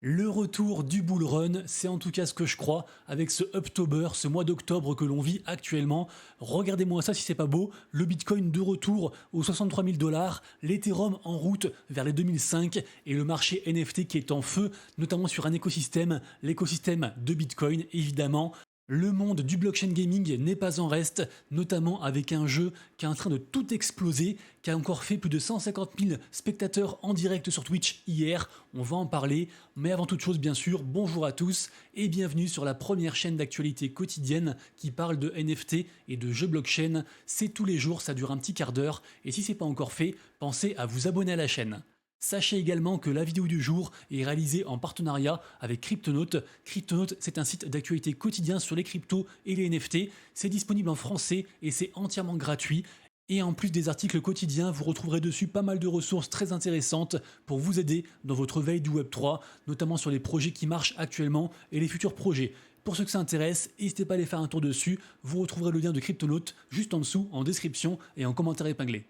Le retour du bull run, c'est en tout cas ce que je crois avec ce Uptober, ce mois d'octobre que l'on vit actuellement. Regardez-moi ça si c'est pas beau, le Bitcoin de retour aux 63 000 dollars, l'Ethereum en route vers les 2005 et le marché NFT qui est en feu, notamment sur un écosystème, l'écosystème de Bitcoin évidemment. Le monde du blockchain gaming n'est pas en reste, notamment avec un jeu qui est en train de tout exploser, qui a encore fait plus de 150 000 spectateurs en direct sur Twitch hier. On va en parler, mais avant toute chose, bien sûr, bonjour à tous et bienvenue sur la première chaîne d'actualité quotidienne qui parle de NFT et de jeux blockchain. C'est tous les jours, ça dure un petit quart d'heure, et si c'est pas encore fait, pensez à vous abonner à la chaîne. Sachez également que la vidéo du jour est réalisée en partenariat avec Cryptonaut. Cryptonaut, c'est un site d'actualité quotidien sur les cryptos et les NFT. C'est disponible en français et c'est entièrement gratuit. Et en plus des articles quotidiens, vous retrouverez dessus pas mal de ressources très intéressantes pour vous aider dans votre veille du Web3, notamment sur les projets qui marchent actuellement et les futurs projets. Pour ceux que ça intéresse, n'hésitez pas à aller faire un tour dessus. Vous retrouverez le lien de Cryptonaut juste en dessous, en description et en commentaire épinglé.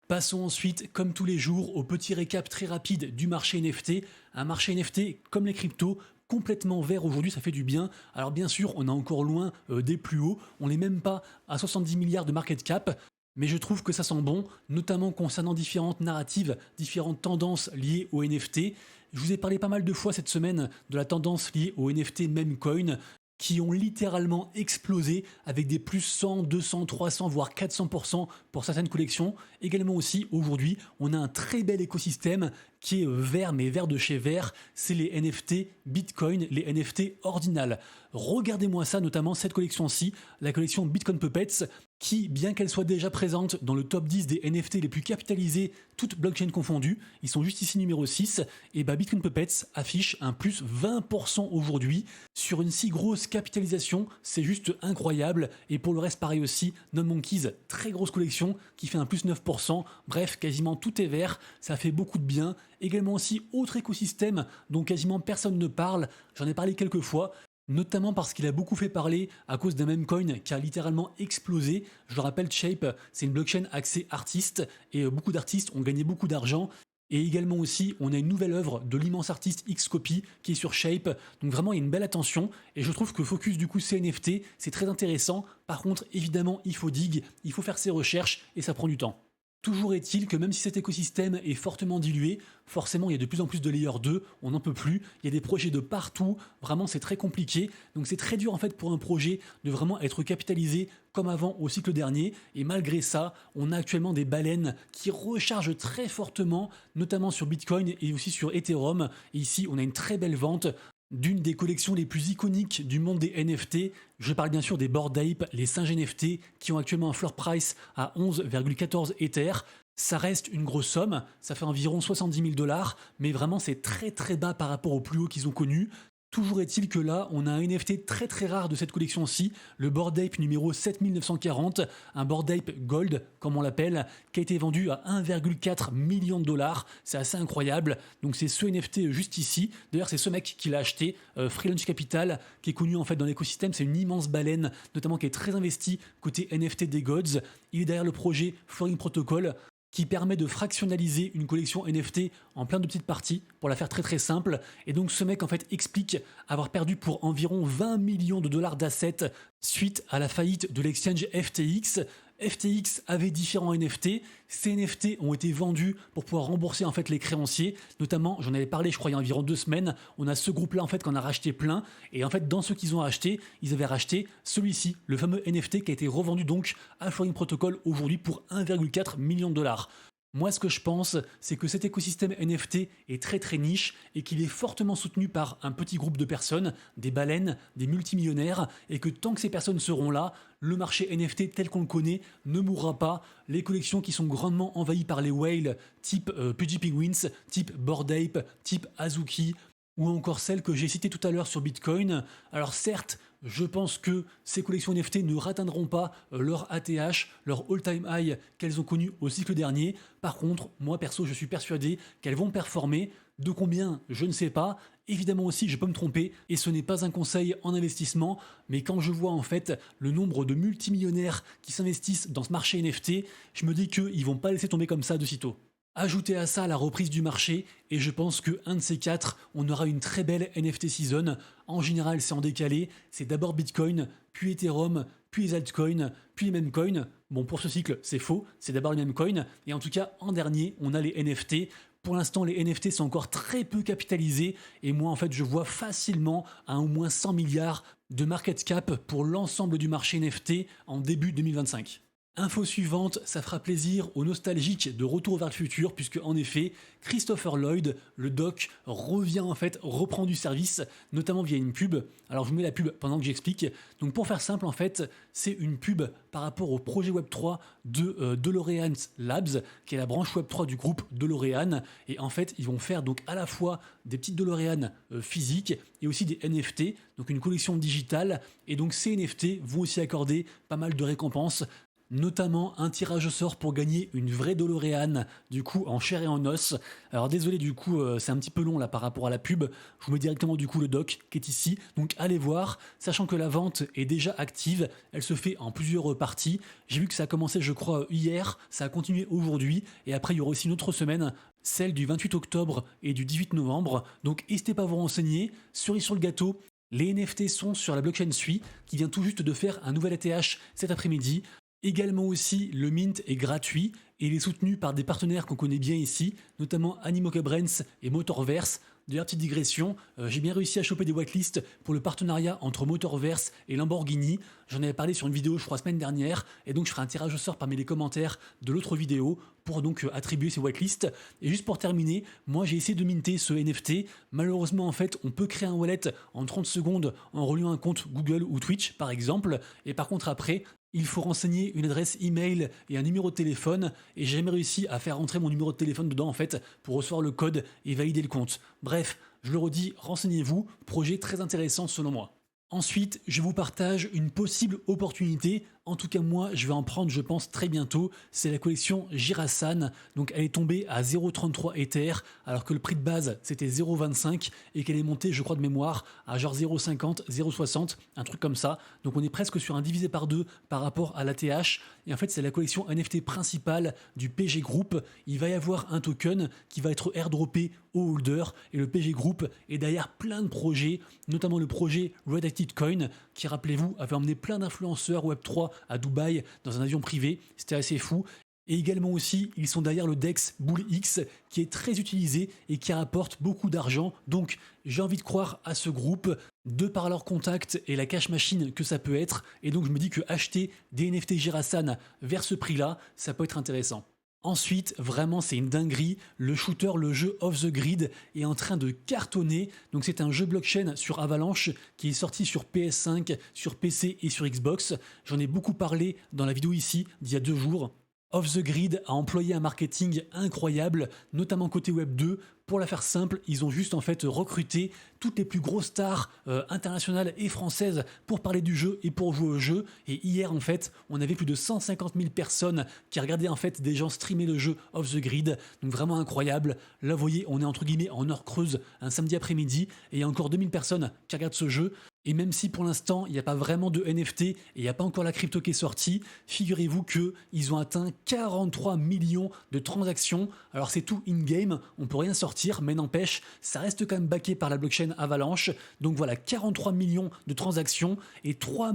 Passons ensuite, comme tous les jours, au petit récap très rapide du marché NFT. Un marché NFT, comme les cryptos, complètement vert aujourd'hui, ça fait du bien. Alors bien sûr, on est encore loin des plus hauts, on n'est même pas à 70 milliards de market cap, mais je trouve que ça sent bon, notamment concernant différentes narratives, différentes tendances liées aux NFT. Je vous ai parlé pas mal de fois cette semaine de la tendance liée aux NFT memecoin, qui ont littéralement explosé avec des plus 100, 200, 300, voire 400% pour certaines collections. Également aussi, aujourd'hui, on a un très bel écosystème qui est vert, mais vert de chez vert, c'est les NFT Bitcoin, les NFT ordinales. Regardez-moi ça, notamment cette collection-ci, la collection Bitcoin Puppets, qui, bien qu'elle soit déjà présente dans le top 10 des NFT les plus capitalisés, toutes blockchains confondues, ils sont juste ici numéro 6, et bah Bitcoin Puppets affiche un plus 20% aujourd'hui. Sur une si grosse capitalisation, c'est juste incroyable, et pour le reste pareil aussi, Non Monkeys, très grosse collection, qui fait un plus 9%, bref, quasiment tout est vert, ça fait beaucoup de bien. Également aussi, autre écosystème dont quasiment personne ne parle, j'en ai parlé quelques fois, notamment parce qu'il a beaucoup fait parler à cause d'un meme coin qui a littéralement explosé. Je le rappelle, Shape, c'est une blockchain axée artiste et beaucoup d'artistes ont gagné beaucoup d'argent. Et également aussi, on a une nouvelle œuvre de l'immense artiste Xcopy qui est sur Shape. Donc vraiment, il y a une belle attention. Et je trouve que focus du coup CNFT, c'est très intéressant. Par contre, évidemment, il faut dig, il faut faire ses recherches et ça prend du temps. Toujours est-il que même si cet écosystème est fortement dilué, forcément il y a de plus en plus de layer 2, on n'en peut plus, il y a des projets de partout, vraiment c'est très compliqué, donc c'est très dur en fait pour un projet de vraiment être capitalisé comme avant au cycle dernier, et malgré ça, on a actuellement des baleines qui rechargent très fortement, notamment sur Bitcoin et aussi sur Ethereum, et ici on a une très belle vente d'une des collections les plus iconiques du monde des NFT. Je parle bien sûr des Bored Ape, les singes NFT, qui ont actuellement un floor price à 11,14 Ether. Ça reste une grosse somme, ça fait environ 70 000 dollars, mais vraiment c'est très très bas par rapport au plus haut qu'ils ont connu. Toujours est-il que là, on a un NFT très très rare de cette collection-ci, le Bored Ape numéro 7940, un Bored Ape Gold, comme on l'appelle, qui a été vendu à 1,4 million de dollars. C'est assez incroyable. Donc c'est ce NFT juste ici. D'ailleurs, c'est ce mec qui l'a acheté, Freelance Capital, qui est connu en fait dans l'écosystème. C'est une immense baleine, notamment qui est très investi côté NFT des Gods. Il est derrière le projet Flowing Protocol, qui permet de fractionnaliser une collection NFT en plein de petites parties pour la faire très très simple. Et donc ce mec en fait explique avoir perdu pour environ 20 millions de dollars d'assets suite à la faillite de l'exchange FTX. FTX avait différents NFT, ces NFT ont été vendus pour pouvoir rembourser en fait les créanciers, notamment, j'en avais parlé je crois il y a environ 2 semaines, on a ce groupe là en fait qu'on a racheté plein, et en fait dans ceux qu'ils ont acheté, ils avaient racheté celui-ci, le fameux NFT qui a été revendu donc à Flowing Protocol aujourd'hui pour 1,4 million de dollars. Moi, ce que je pense, c'est que cet écosystème NFT est très très niche et qu'il est fortement soutenu par un petit groupe de personnes, des baleines, des multimillionnaires, et que tant que ces personnes seront là, le marché NFT tel qu'on le connaît ne mourra pas. Les collections qui sont grandement envahies par les whales, type Pudgy Penguins, type Bored Ape, type Azuki, ou encore celles que j'ai citées tout à l'heure sur Bitcoin. Alors certes, je pense que ces collections NFT ne ratteindront pas leur ATH, leur all-time high qu'elles ont connu au cycle dernier. Par contre, moi perso, je suis persuadé qu'elles vont performer. De combien, je ne sais pas. Évidemment aussi, je peux me tromper, et ce n'est pas un conseil en investissement, mais quand je vois en fait le nombre de multimillionnaires qui s'investissent dans ce marché NFT, je me dis qu'ils vont pas laisser tomber comme ça de sitôt. Ajoutez à ça la reprise du marché et je pense que un de ces quatre, on aura une très belle NFT season. En général, c'est en décalé. C'est d'abord Bitcoin, puis Ethereum, puis les altcoins, puis les mêmes coins. Bon, pour ce cycle, c'est faux. C'est d'abord les mêmes coins. Et en tout cas, en dernier, on a les NFT. Pour l'instant, les NFT sont encore très peu capitalisés. Et moi, en fait, je vois facilement un au moins 100 milliards de market cap pour l'ensemble du marché NFT en début 2025. Info suivante, ça fera plaisir aux nostalgiques de Retour vers le futur, puisque en effet, Christopher Lloyd, le doc, reprend du service, notamment via une pub. Alors je vous mets la pub pendant que j'explique. Donc pour faire simple, en fait, c'est une pub par rapport au projet Web3 de DeLorean Labs, qui est la branche Web3 du groupe DeLorean. Et en fait, ils vont faire donc à la fois des petites DeLorean physiques et aussi des NFT, donc une collection digitale. Et donc ces NFT vont aussi accorder pas mal de récompenses, notamment un tirage au sort pour gagner une vraie DeLorean, du coup en chair et en os. Alors désolé, du coup c'est un petit peu long là par rapport à la pub, je vous mets directement du coup le doc qui est ici, donc allez voir, sachant que la vente est déjà active, elle se fait en plusieurs parties. J'ai vu que ça a commencé je crois hier, ça a continué aujourd'hui, et après il y aura aussi une autre semaine, celle du 28 octobre et du 18 novembre, donc n'hésitez pas à vous renseigner. Cerise sur le gâteau, les NFT sont sur la blockchain Sui, qui vient tout juste de faire un nouvel ETH cet après-midi. Également aussi, le mint est gratuit et il est soutenu par des partenaires qu'on connaît bien ici, notamment Animoca Brands et Motorverse. D'ailleurs, petite digression, j'ai bien réussi à choper des whitelists pour le partenariat entre Motorverse et Lamborghini. J'en avais parlé sur une vidéo, je crois, semaine dernière, et donc je ferai un tirage au sort parmi les commentaires de l'autre vidéo pour donc attribuer ces whitelists. Et juste pour terminer, moi j'ai essayé de minter ce NFT. Malheureusement, en fait, on peut créer un wallet en 30 secondes en reliant un compte Google ou Twitch, par exemple, et par contre après, il faut renseigner une adresse email et un numéro de téléphone, et j'ai jamais réussi à faire rentrer mon numéro de téléphone dedans en fait pour recevoir le code et valider le compte. Bref, je le redis, renseignez-vous, projet très intéressant selon moi. Ensuite, je vous partage une possible opportunité. En tout cas, moi, je vais en prendre, je pense, très bientôt. C'est la collection Girasan. Donc, elle est tombée à 0,33 Ether, alors que le prix de base, c'était 0,25 et qu'elle est montée, je crois, de mémoire, à genre 0,50, 0,60, un truc comme ça. Donc, on est presque sur un divisé par deux par rapport à l'ATH. Et en fait, c'est la collection NFT principale du PG Group. Il va y avoir un token qui va être airdroppé au holder. Et le PG Group est derrière plein de projets, notamment le projet Redacted Coin, qui, rappelez-vous, avait emmené plein d'influenceurs Web3 à Dubaï dans un avion privé. C'était assez fou. Et également aussi, ils sont derrière le DEX BullX qui est très utilisé et qui rapporte beaucoup d'argent. Donc, j'ai envie de croire à ce groupe de par leur contact et la cash machine que ça peut être. Et donc, je me dis que acheter des NFT Girasan vers ce prix-là, ça peut être intéressant. Ensuite, vraiment, c'est une dinguerie. Le shooter, le jeu Off the Grid est en train de cartonner. Donc, c'est un jeu blockchain sur Avalanche qui est sorti sur PS5, sur PC et sur Xbox. J'en ai beaucoup parlé dans la vidéo ici d'il y a 2 jours. Off the Grid a employé un marketing incroyable, notamment côté Web 2. Pour la faire simple, ils ont juste en fait recruté toutes les plus grosses stars internationales et françaises pour parler du jeu et pour jouer au jeu. Et hier en fait, on avait plus de 150 000 personnes qui regardaient en fait des gens streamer le jeu Off the Grid. Donc vraiment incroyable. Là vous voyez, on est entre guillemets en heure creuse un samedi après-midi et il y a encore 2000 personnes qui regardent ce jeu. Et même si pour l'instant, il n'y a pas vraiment de NFT et il n'y a pas encore la crypto qui est sortie, figurez-vous qu'ils ont atteint 43 millions de transactions. Alors c'est tout in-game, on peut rien sortir, mais n'empêche, ça reste quand même backé par la blockchain Avalanche. Donc voilà, 43 millions de transactions et 3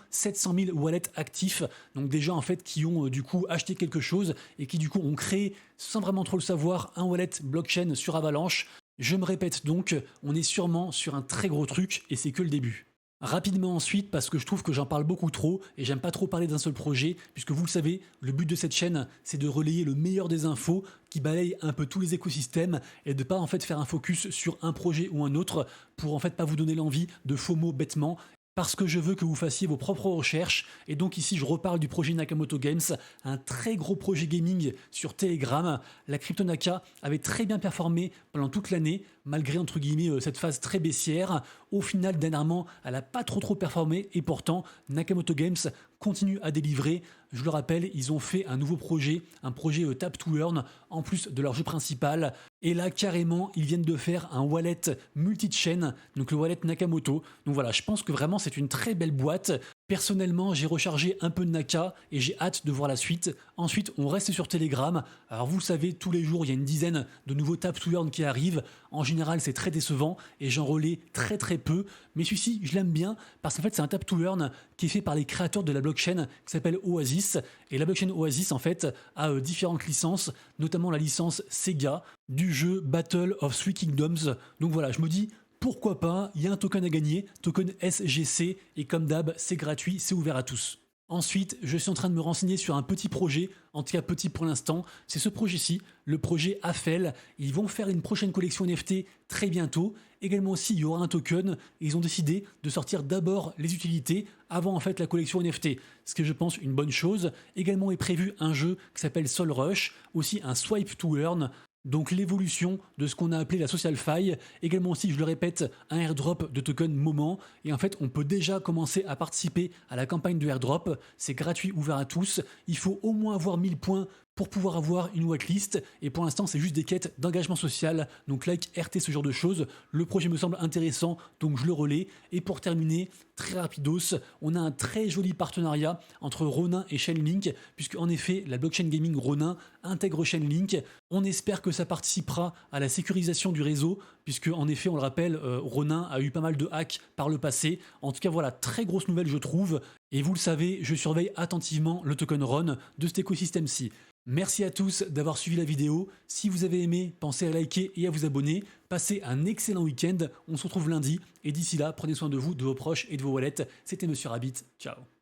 700 000 wallets actifs. Donc des gens en fait qui ont du coup acheté quelque chose et qui du coup ont créé, sans vraiment trop le savoir, un wallet blockchain sur Avalanche. Je me répète donc, on est sûrement sur un très gros truc et c'est que le début. Rapidement ensuite, parce que je trouve que j'en parle beaucoup trop et j'aime pas trop parler d'un seul projet, puisque vous le savez, le but de cette chaîne, c'est de relayer le meilleur des infos qui balayent un peu tous les écosystèmes et de pas en fait faire un focus sur un projet ou un autre pour en fait pas vous donner l'envie de FOMO bêtement. Parce que je veux que vous fassiez vos propres recherches. Et donc ici, je reparle du projet Nakamoto Games, un très gros projet gaming sur Telegram. La Crypto Naka avait très bien performé pendant toute l'année, malgré entre guillemets cette phase très baissière. Au final, dernièrement, elle n'a pas trop performé. Et pourtant, Nakamoto Games continue à délivrer. Je le rappelle, ils ont fait un nouveau projet, un projet Tap to Earn, en plus de leur jeu principal. Et là, carrément, ils viennent de faire un wallet multi-chain, donc le wallet Nakamoto. Donc voilà, je pense que vraiment c'est une très belle boîte. Personnellement, j'ai rechargé un peu de Naka et j'ai hâte de voir la suite. Ensuite, on reste sur Telegram. Alors vous le savez, tous les jours, il y a une dizaine de nouveaux tap to earn qui arrivent. En général, c'est très décevant et j'en relais très très peu. Mais celui-ci, je l'aime bien parce qu'en fait, c'est un tap to earn qui est fait par les créateurs de la blockchain qui s'appelle Oasis. Et la blockchain Oasis, en fait, a différentes licences, notamment la licence Sega du jeu Battle of Three Kingdoms. Donc voilà, je me dis, pourquoi pas, il y a un token à gagner, token SGC, et comme d'hab, c'est gratuit, c'est ouvert à tous. Ensuite, je suis en train de me renseigner sur un petit projet, en tout cas petit pour l'instant, c'est ce projet-ci, le projet AFEL. Ils vont faire une prochaine collection NFT très bientôt. Également aussi, il y aura un token. Et ils ont décidé de sortir d'abord les utilités avant en fait la collection NFT, ce que je pense une bonne chose. Également est prévu un jeu qui s'appelle Soul Rush, aussi un Swipe to Earn. Donc l'évolution de ce qu'on a appelé la social faille, également aussi, je le répète, un airdrop de token moment, et en fait on peut déjà commencer à participer à la campagne de airdrop, c'est gratuit, ouvert à tous, il faut au moins avoir 1000 points pour pouvoir avoir une whitelist, et pour l'instant c'est juste des quêtes d'engagement social, donc like, RT, ce genre de choses. Le projet me semble intéressant, donc je le relais. Et pour terminer, très rapidos, on a un très joli partenariat entre Ronin et Chainlink, puisque en effet la blockchain gaming Ronin intègre Chainlink. On espère que ça participera à la sécurisation du réseau, puisque en effet on le rappelle, Ronin a eu pas mal de hacks par le passé. En tout cas voilà, très grosse nouvelle je trouve, et vous le savez, je surveille attentivement le token RON de cet écosystème-ci. Merci à tous d'avoir suivi la vidéo. Si vous avez aimé, pensez à liker et à vous abonner. Passez un excellent week-end. On se retrouve lundi. Et d'ici là, prenez soin de vous, de vos proches et de vos wallets. C'était Monsieur Rabbit. Ciao.